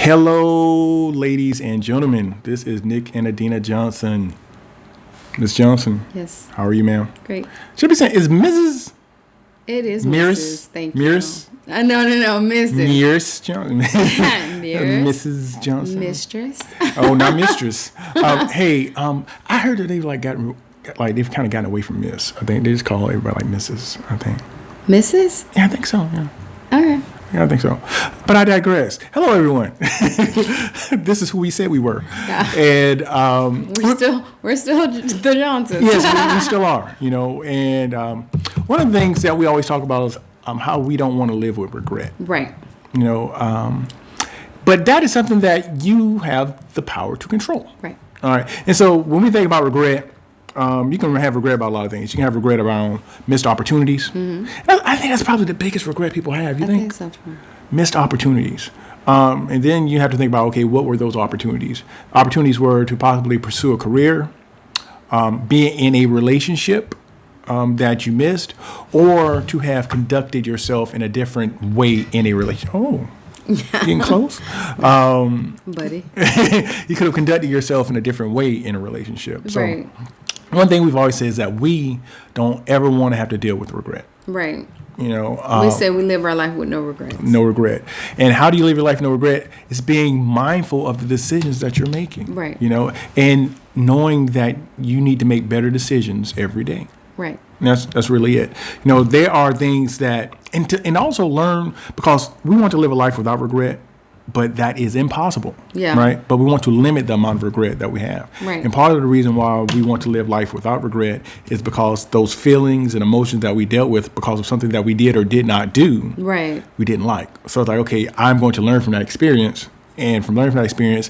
Hello, ladies and gentlemen. This is Nik and Adinah Johnson. Miss Johnson. Yes. How are you, ma'am? Great. Should be saying, is Mrs. It is Mears? Mrs. Thank Mears? you. No, Mrs. Mears Johnson. Mears. Mrs. Johnson. Mistress. Oh, not mistress. Hey, I heard that they've they've kind of gotten away from Miss. I think they just call everybody like Mrs. I think. Mrs. Yeah, I think so. Yeah. Okay. Yeah, I think so. But I digress. Hello, everyone. This is who we said we were. Yeah. And we're still the Johnsons. Yes, we still are. And one of the things that we always talk about is how we don't want to live with regret. Right. But that is something that you have the power to control. Right. All right. And so when we think about regret, you can have regret about a lot of things. You can have regret around missed opportunities. Mm-hmm. I think that's probably the biggest regret people have. You think? I think so too. Missed opportunities. And then you have to think about, okay, what were those opportunities? Opportunities were to possibly pursue a career, be in a relationship that you missed, or to have conducted yourself in a different way in a relationship. Oh, getting close. Buddy. You could have conducted yourself in a different way in a relationship. So, right. One thing we've always said is that we don't ever want to have to deal with regret. Right. We say we live our life with no regrets. No regret. And how do you live your life with no regret? It's being mindful of the decisions that you're making. Right. And knowing that you need to make better decisions every day. Right. And that's really it. There are things that, and also learn, because we want to live a life without regret, but that is impossible. Yeah. Right. But we want to limit the amount of regret that we have. Right. And part of the reason why we want to live life without regret is because those feelings and emotions that we dealt with because of something that we did or did not do, right, we didn't like. So it's like, okay, I'm going to learn from that experience. And from learning from that experience,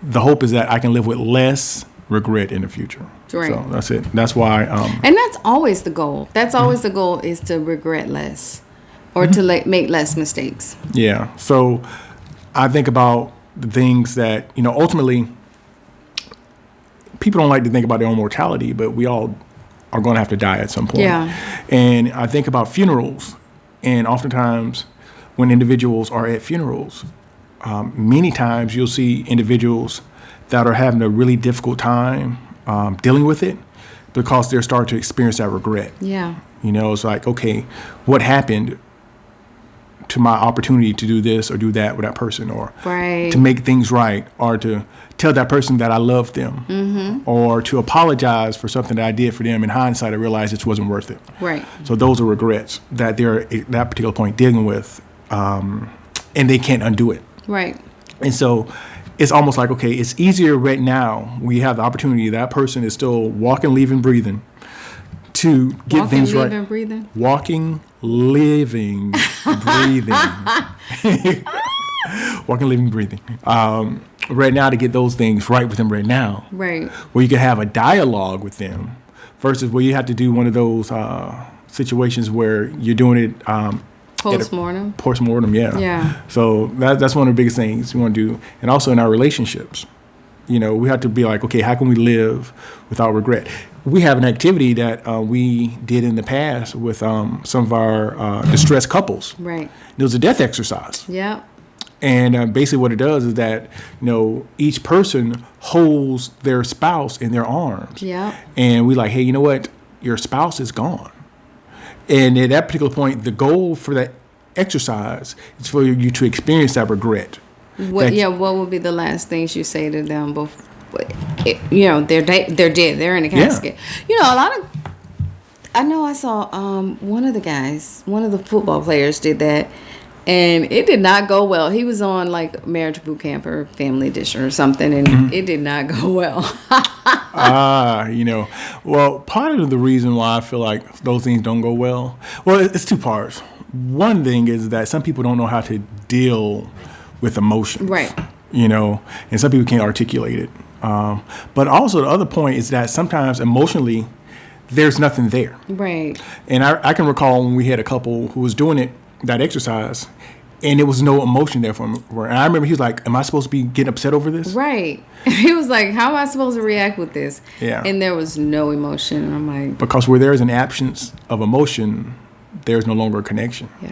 the hope is that I can live with less regret in the future. Right. So that's it. That's why. And that's always the goal. That's always the goal, is to regret less or to make less mistakes. Yeah. So I think about the things that, ultimately, people don't like to think about their own mortality, but we all are going to have to die at some point. Yeah. And I think about funerals, and oftentimes when individuals are at funerals, many times you'll see individuals that are having a really difficult time dealing with it because they're starting to experience that regret. Yeah. It's like, okay, what happened to my opportunity to do this or do that with that person, or right, to make things right, or to tell that person that I love them, mm-hmm, or to apologize for something that I did for them. In hindsight, I realized it wasn't worth it. Right. So those are regrets that they're at that particular point dealing with, and they can't undo it. Right. And so it's almost like, okay, it's easier right now. We have the opportunity. That person is still walking, living, breathing, to get things right. Walking, living, breathing. Walking, living, breathing. Right now, to get those things right with them right now. Right. Where you can have a dialogue with them versus where you have to do one of those situations where you're doing it Postmortem. Postmortem, yeah. Yeah. So that's one of the biggest things we want to do. And also in our relationships, we have to be like, okay, how can we live without regret? We have an activity that we did in the past with some of our distressed couples. Right. It was a death exercise. Yeah. And basically what it does is that, each person holds their spouse in their arms. Yeah. And we like, hey, you know what? Your spouse is gone. And at that particular point, the goal for that exercise is for you to experience that regret. What would be the last things you say to them before? They're dead. They're in a casket. Yeah. I saw one of the football players did that, and it did not go well. He was on like Marriage Boot Camp or Family Edition or something, and mm-hmm, it did not go well. Well, part of the reason why I feel like those things don't go well, it's two parts. One thing is that some people don't know how to deal with emotions. Right. And some people can't articulate it. But also the other point is that sometimes emotionally, there's nothing there. Right. And I can recall when we had a couple who was doing that exercise, and there was no emotion there for him. And I remember he was like, am I supposed to be getting upset over this? Right. He was like, how am I supposed to react with this? Yeah. And there was no emotion. And I'm like... Because where there is an absence of emotion, there's no longer a connection. Yeah.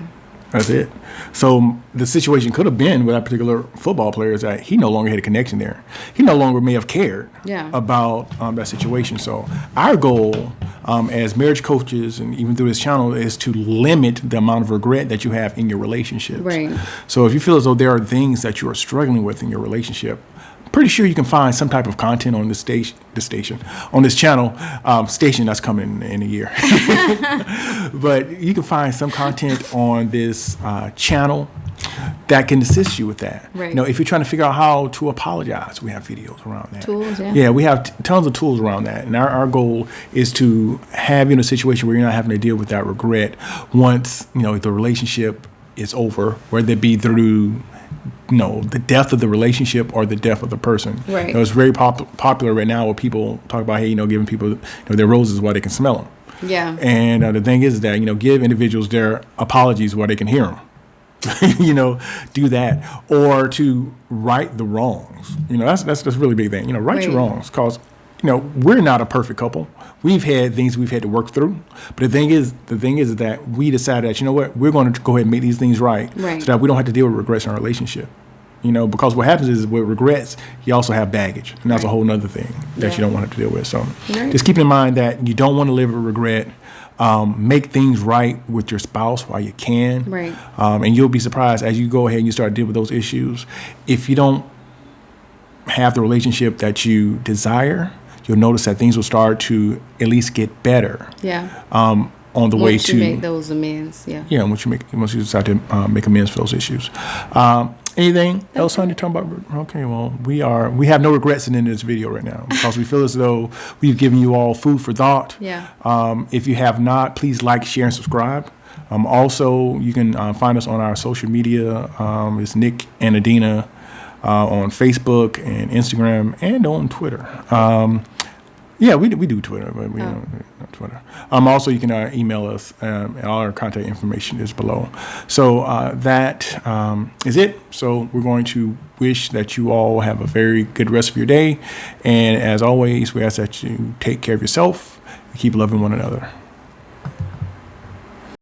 That's it. So the situation could have been with that particular football player is that he no longer had a connection there. He no longer may have cared about that situation. So our goal as marriage coaches and even through this channel is to limit the amount of regret that you have in your relationships. Right. So if you feel as though there are things that you are struggling with in your relationship, pretty sure you can find some type of content on this on this channel, station that's coming in a year. But you can find some content on this channel that can assist you with that. Right. You know, if you're trying to figure out how to apologize, we have videos around that. Tools, yeah. Yeah, we have tons of tools around that. And our goal is to have you in a situation where you're not having to deal with that regret once, the relationship is over, whether it be through the death of the relationship or the death of the person. Right. It's very popular right now where people talk about, giving people their roses while they can smell them. Yeah. And the thing is that, give individuals their apologies while they can hear them. Do that. Or to right the wrongs. That's a really big thing. Right your wrongs. Because, we're not a perfect couple. We've had things we've had to work through. But the thing is that we decided that, we're going to go ahead and make these things right. So that we don't have to deal with regrets in our relationship. Because what happens is with regrets, you also have baggage. And that's a whole nother thing that you don't want to deal with. So just keep in mind that you don't want to live with regret. Make things right with your spouse while you can. Right. And you'll be surprised as you go ahead and you start dealing with those issues. If you don't have the relationship that you desire, you'll notice that things will start to at least get better. Yeah. On the way to make those amends. Yeah. Yeah. Once you decide to make amends for those issues. Anything else on you talking about? Okay, well, we have no regrets in the end of this video right now because we feel as though we've given you all food for thought. Yeah. If you have not, please like, share, and subscribe. Also, you can find us on our social media. It's Nik and Adinah on Facebook and Instagram and on Twitter. Yeah, we do Twitter, but we don't Twitter. Also, you can email us, and all our contact information is below. So that is it. So we're going to wish that you all have a very good rest of your day. And as always, we ask that you take care of yourself and keep loving one another.